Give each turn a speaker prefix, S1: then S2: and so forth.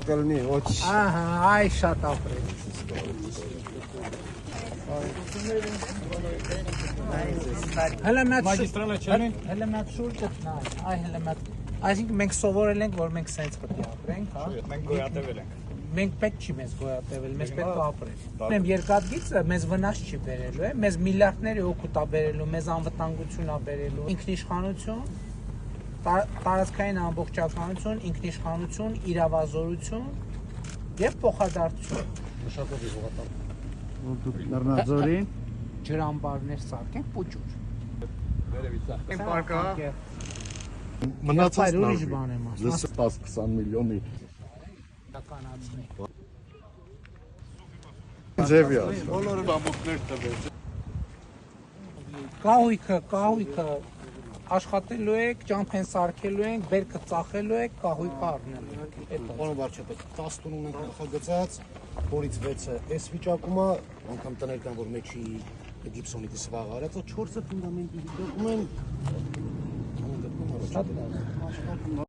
S1: Կլնի, ոչ։
S2: Ահա, այ շատ ապրել։
S3: Մագիստրալը չեն։
S2: Հələ մատ շուրջը նա, այ հələ մատ։ Այսինքն մենք սովորել ենք, որ մենք սենց պետք է ապրենք, հա։
S3: Մենք գոյատևել ենք։
S2: Մենք պետք չի մեզ գոյատևել, մեզ պետք է ապրել։ Ուրեմն երկաթգիծը մեզ վնաս չի բերելու, մեզ միլիարդների օգուտ է բերելու, մեզ անվտանգություն է բերելու, ինքնիշխանություն, տարածքային ամբողջականություն, ինքնիշխանություն, իրավազորություն եւ փոխադարձություն։
S1: Մշակովի հողատար։
S4: Դուք Լեռնաձորին
S2: Ջրամբարներ սարքենք փոճուր։
S3: Վերևից է։
S4: պարկա
S1: Մնացած
S2: ուրիշ բան եմ ասում։
S1: 10-20 միլիոնի։
S2: Կանացնի։
S1: Ձևի է։
S4: բոլորը բամբուկներ տվեց։
S2: Կահույքը աշխատելու եք, ճամփեն սարքելու եք, բերքը ծախելու եք, կահույքը առնելու եք։
S1: Պարոն վարչապետ, 10 տուն ունենք նախագծած, որից 6-ը այս վիճակում է, անգամ տներ կան, որ մեջի գիպսոնի դիսվաղ արած, 4-ը ֆունդամենտի վիճակում են։